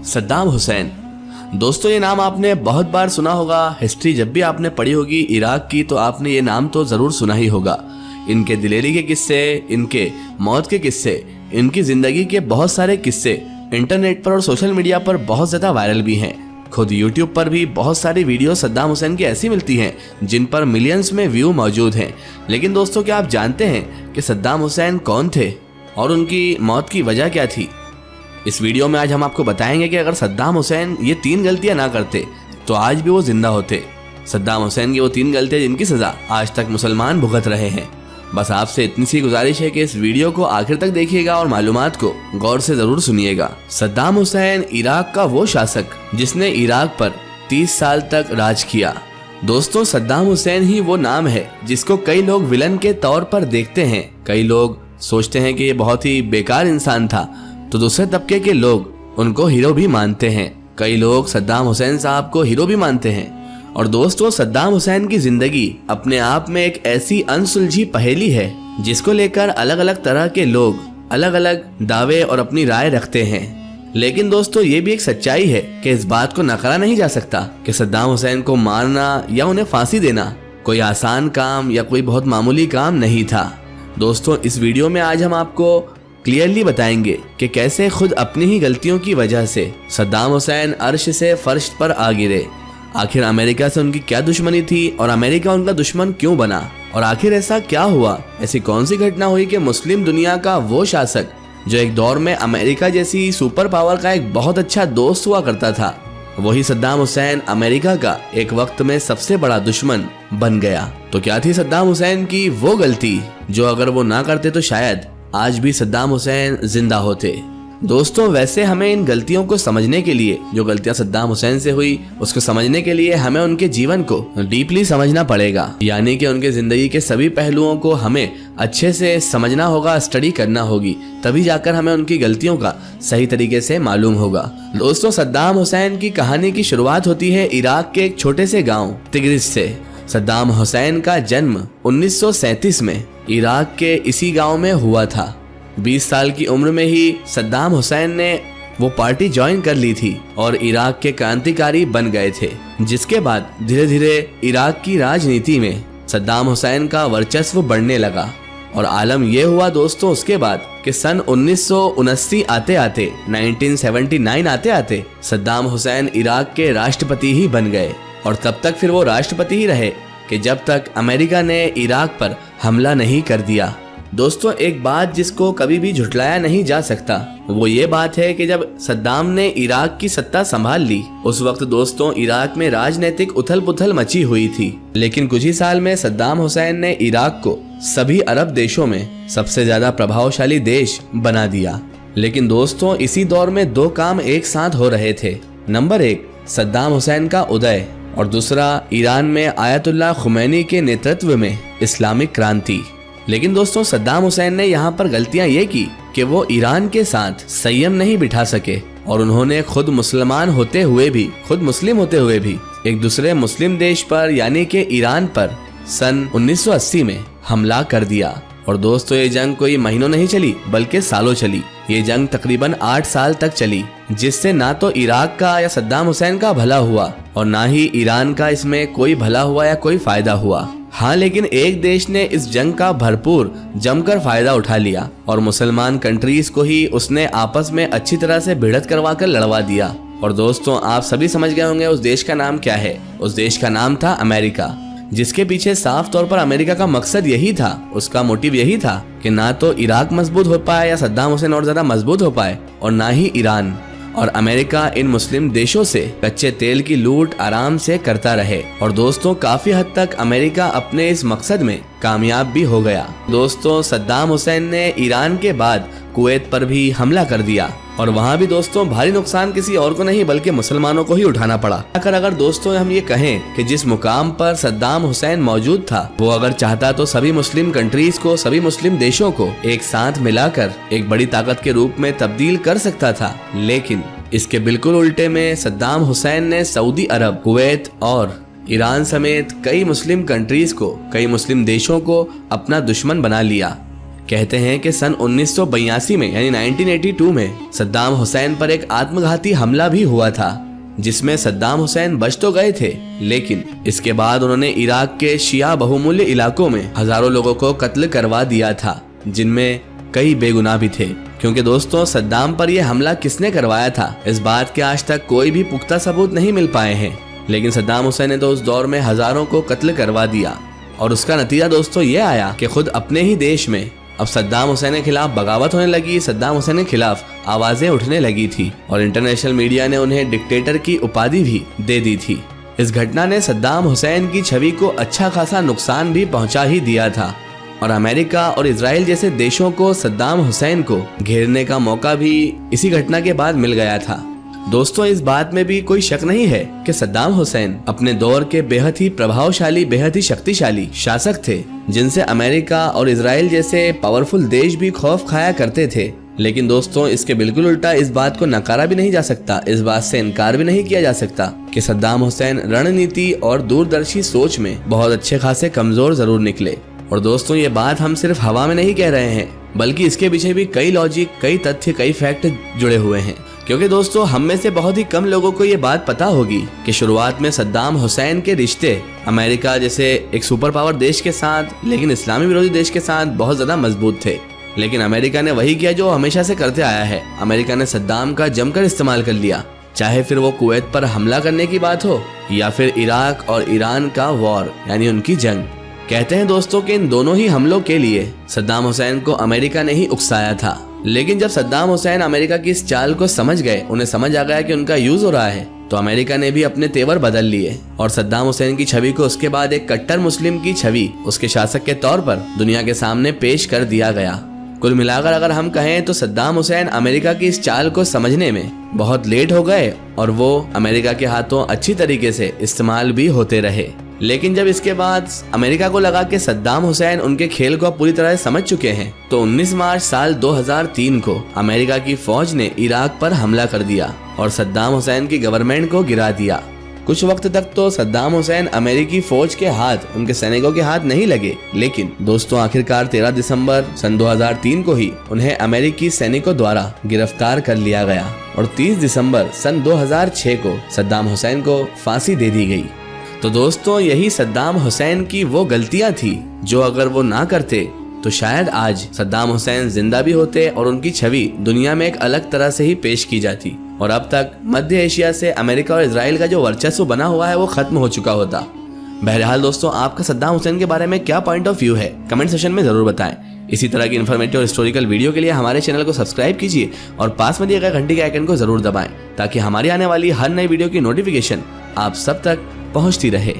सद्दाम हुसैन। दोस्तों ये नाम आपने बहुत बार सुना होगा। हिस्ट्री जब भी आपने पढ़ी होगी इराक की तो आपने ये नाम तो ज़रूर सुना ही होगा। इनके दिलेरी के किस्से, इनके मौत के किस्से, इनकी ज़िंदगी के बहुत सारे किस्से इंटरनेट पर और सोशल मीडिया पर बहुत ज़्यादा वायरल भी हैं। खुद यूट्यूब पर भी बहुत सारी वीडियो सद्दाम हुसैन की ऐसी मिलती हैं जिन पर मिलियंस में व्यू मौजूद हैं। लेकिन दोस्तों क्या आप जानते हैं कि सद्दाम हुसैन कौन थे और उनकी मौत की वजह क्या थी? इस वीडियो में आज हम आपको बताएंगे कि अगर सद्दाम हुसैन ये 3 गलतियां ना करते तो आज भी वो जिंदा होते। सद्दाम हुसैन की वो 3 गलतियां जिनकी सजा आज तक मुसलमान भुगत रहे हैं। बस आपसे इतनी सी गुजारिश है कि इस वीडियो को आखिर तक देखिएगा और मालूमात को गौर से जरूर सुनिएगा। सद्दाम हुसैन इराक का वो शासक जिसने इराक पर 30 साल तक राज किया। दोस्तों सद्दाम हुसैन ही वो नाम है जिसको कई लोग विलन के तौर पर देखते हैं। कई लोग सोचते हैं कि ये बहुत ही बेकार इंसान था, तो दूसरे तबके के लोग उनको हीरो भी मानते हैं। कई लोग सद्दाम हुसैन साहब को हीरो भी मानते हैं। और दोस्तों सद्दाम हुसैन की जिंदगी अपने आप में एक ऐसी अनसुलझी पहेली है जिसको लेकर अलग अलग तरह के लोग अलग अलग दावे और अपनी राय रखते हैं। लेकिन दोस्तों ये भी एक सच्चाई है कि इस बात को नकारा नहीं जा सकता कि सद्दाम हुसैन को मारना या उन्हें फांसी देना कोई आसान काम या कोई बहुत मामूली काम नहीं था। दोस्तों इस वीडियो में आज हम आपको क्लियरली बताएंगे कि कैसे खुद अपनी ही गलतियों की वजह से सद्दाम हुसैन अर्श से फर्श पर आ गिरे। आखिर अमेरिका से उनकी क्या दुश्मनी थी और अमेरिका उनका दुश्मन क्यों बना, और आखिर ऐसा क्या हुआ, ऐसी कौन सी घटना हुई कि मुस्लिम दुनिया का वो शासक जो एक दौर में अमेरिका जैसी सुपर पावर का एक बहुत अच्छा दोस्त हुआ करता था, वही सद्दाम हुसैन अमेरिका का एक वक्त में सबसे बड़ा दुश्मन बन गया। तो क्या थी सद्दाम हुसैन की वो गलती जो अगर वो ना करते तो शायद आज भी सद्दाम हुसैन जिंदा होते। दोस्तों वैसे हमें इन गलतियों को समझने के लिए, जो गलतियां सद्दाम हुसैन से हुई उसको समझने के लिए हमें उनके जीवन को डीपली समझना पड़ेगा। यानी कि उनके जिंदगी के सभी पहलुओं को हमें अच्छे से समझना होगा, स्टडी करना होगी, तभी जाकर हमें उनकी गलतियों का सही तरीके से मालूम होगा। दोस्तों सद्दाम हुसैन की कहानी की शुरुआत होती है इराक के एक छोटे से गाँव तिग्रिस से। सद्दाम हुसैन का जन्म 1937 में इराक के इसी गांव में हुआ था। 20 साल की उम्र में ही सद्दाम हुसैन ने वो पार्टी ज्वाइन कर ली थी और इराक के क्रांतिकारी बन गए थे, जिसके बाद धीरे धीरे इराक की राजनीति में सद्दाम हुसैन का वर्चस्व बढ़ने लगा। और आलम ये हुआ दोस्तों उसके बाद कि सन 1979 आते आते 1979 आते आते सद्दाम हुसैन इराक के राष्ट्रपति ही बन गए। और तब तक फिर वो राष्ट्रपति ही रहे कि जब तक अमेरिका ने इराक पर हमला नहीं कर दिया। दोस्तों एक बात जिसको कभी भी झुटलाया नहीं जा सकता वो ये बात है कि जब सद्दाम ने इराक की सत्ता संभाल ली उस वक्त दोस्तों इराक में राजनीतिक उथल पुथल मची हुई थी। लेकिन कुछ ही साल में सद्दाम हुसैन ने इराक को सभी अरब देशों में सबसे ज्यादा प्रभावशाली देश बना दिया। लेकिन दोस्तों इसी दौर में 2 काम एक साथ हो रहे थे। नंबर 1 सद्दाम हुसैन का उदय और दूसरा ईरान में आयतुल्लाह खुमैनी के नेतृत्व में इस्लामिक क्रांति। लेकिन दोस्तों सद्दाम हुसैन ने यहाँ पर गलतियाँ ये की कि वो ईरान के साथ संयम नहीं बिठा सके और उन्होंने खुद मुसलमान होते हुए भी, खुद मुस्लिम होते हुए भी एक दूसरे मुस्लिम देश पर यानी कि ईरान पर सन 1980 में हमला कर दिया। और दोस्तों ये जंग कोई महीनों नहीं चली बल्कि सालों चली। ये जंग तकरीबन 8 साल तक चली, जिससे ना तो इराक का या सद्दाम हुसैन का भला हुआ और ना ही ईरान का इसमें कोई भला हुआ या कोई फायदा हुआ। हाँ लेकिन एक देश ने इस जंग का भरपूर जमकर फायदा उठा लिया और मुसलमान कंट्रीज को ही उसने आपस में अच्छी तरह से भिड़त करवा कर लड़वा दिया। और दोस्तों आप सभी समझ गए होंगे उस देश का नाम क्या है। उस देश का नाम था अमेरिका, जिसके पीछे साफ तौर पर अमेरिका का मकसद यही था, उसका मोटिव यही था कि ना तो इराक मजबूत हो पाए या सद्दाम हुसैन और ज्यादा मजबूत हो पाए और ना ही ईरान। और अमेरिका इन मुस्लिम देशों से कच्चे तेल की लूट आराम से करता रहे। और दोस्तों काफी हद तक अमेरिका अपने इस मकसद में कामयाब भी हो गया। दोस्तों सद्दाम हुसैन ने ईरान के बाद कुवैत पर भी हमला कर दिया और वहाँ भी दोस्तों भारी नुकसान किसी और को नहीं बल्कि मुसलमानों को ही उठाना पड़ा। अगर दोस्तों हम ये कहें कि जिस मुकाम पर सद्दाम हुसैन मौजूद था वो अगर चाहता तो सभी मुस्लिम कंट्रीज को, सभी मुस्लिम देशों को एक साथ मिलाकर एक बड़ी ताकत के रूप में तब्दील कर सकता था। लेकिन इसके बिल्कुल उल्टे में सद्दाम हुसैन ने सऊदी अरब, कुवैत और ईरान समेत कई मुस्लिम कंट्रीज को, कई मुस्लिम देशों को अपना दुश्मन बना लिया। कहते हैं कि सन 1982 में यानी 1982 में सद्दाम हुसैन पर एक आत्मघाती हमला भी हुआ था, जिसमें सद्दाम हुसैन बच तो गए थे, लेकिन इसके बाद उन्होंने इराक के शिया बहुमूल्य इलाकों में हजारों लोगों को कत्ल करवा दिया था, जिनमें कई बेगुनाह भी थे। क्योंकि दोस्तों सद्दाम पर यह हमला किसने करवाया था, इस बात के आज तक कोई भी पुख्ता सबूत नहीं मिल पाए हैं, लेकिन सद्दाम हुसैन ने तो उस दौर में हजारों को कत्ल करवा दिया और उसका नतीजा दोस्तों ये आया कि खुद अपने ही देश में अब सद्दाम हुसैन के खिलाफ बगावत होने लगी, सद्दाम हुसैन के खिलाफ आवाजें उठने लगी थी और इंटरनेशनल मीडिया ने उन्हें डिक्टेटर की उपाधि भी दे दी थी। इस घटना ने सद्दाम हुसैन की छवि को अच्छा खासा नुकसान भी पहुंचा ही दिया था और अमेरिका और इजराइल जैसे देशों को सद्दाम हुसैन को घेरने का मौका भी इसी घटना के बाद मिल गया था। दोस्तों इस बात में भी कोई शक नहीं है कि सद्दाम हुसैन अपने दौर के बेहद ही प्रभावशाली, बेहद ही शक्तिशाली शासक थे, जिनसे अमेरिका और इजराइल जैसे पावरफुल देश भी खौफ खाया करते थे। लेकिन दोस्तों इसके बिल्कुल उल्टा इस बात को नकारा भी नहीं जा सकता, इस बात से इनकार भी नहीं किया जा सकता कि सद्दाम हुसैन रणनीति और दूरदर्शी सोच में बहुत अच्छे खासे कमजोर जरूर निकले। और दोस्तों ये बात हम सिर्फ हवा में नहीं कह रहे हैं, बल्कि इसके पीछे भी कई लॉजिक, कई तथ्य, कई फैक्ट जुड़े हुए हैं। क्योंकि दोस्तों हम में से बहुत ही कम लोगों को ये बात पता होगी कि शुरुआत में सद्दाम हुसैन के रिश्ते अमेरिका जैसे एक सुपर पावर देश के साथ, लेकिन इस्लामी विरोधी देश के साथ बहुत ज्यादा मजबूत थे। लेकिन अमेरिका ने वही किया जो हमेशा से करते आया है, अमेरिका ने सद्दाम का जमकर इस्तेमाल कर लिया, चाहे फिर वो कुवैत पर हमला करने की बात हो या फिर इराक और ईरान का वॉर यानी उनकी जंग। कहते हैं दोस्तों कि इन दोनों ही हमलों के लिए सद्दाम हुसैन को अमेरिका ने ही उकसाया था। लेकिन जब सद्दाम हुसैन अमेरिका की इस चाल को समझ गए, उन्हें समझ आ गया कि उनका यूज हो रहा है, तो अमेरिका ने भी अपने तेवर बदल लिए और सद्दाम हुसैन की छवि को उसके बाद एक कट्टर मुस्लिम की छवि उसके शासक के तौर पर दुनिया के सामने पेश कर दिया गया। कुल मिलाकर अगर हम कहें तो सद्दाम हुसैन अमेरिका की इस चाल को समझने में बहुत लेट हो गए और वो अमेरिका के हाथों अच्छी तरीके से इस्तेमाल भी होते रहे। लेकिन जब इसके बाद अमेरिका को लगा कि सद्दाम हुसैन उनके खेल को पूरी तरह समझ चुके हैं, तो 19 मार्च साल 2003 को अमेरिका की फौज ने इराक पर हमला कर दिया और सद्दाम हुसैन की गवर्नमेंट को गिरा दिया। कुछ वक्त तक तो सद्दाम हुसैन अमेरिकी फौज के हाथ, उनके सैनिकों के हाथ नहीं लगे, लेकिन दोस्तों आखिरकार 13 दिसंबर सन 2003 को ही उन्हें अमेरिकी सैनिकों द्वारा गिरफ्तार कर लिया गया और 30 दिसंबर सन 2006 को सद्दाम हुसैन को फांसी दे दी गई। तो दोस्तों यही सद्दाम हुसैन की वो गलतियां थी जो अगर वो ना करते तो शायद आज सद्दाम हुसैन जिंदा भी होते और उनकी छवि दुनिया में एक अलग तरह से ही पेश की जाती और अब तक मध्य एशिया से अमेरिका और इजराइल का जो वर्चस्व बना हुआ है वो खत्म हो चुका होता। बहरहाल दोस्तों आपका सद्दाम हुसैन के बारे में क्या पॉइंट ऑफ व्यू है, कमेंट सेक्शन में जरूर बताएं। इसी तरह की इन्फॉर्मेटिव और हिस्टोरिकल वीडियो के लिए हमारे चैनल को सब्सक्राइब कीजिए और पास में दिए गए घंटी के आइकन को जरूर दबाएं ताकि हमारी आने वाली हर नई वीडियो की नोटिफिकेशन आप सब तक पहुंचती रहे।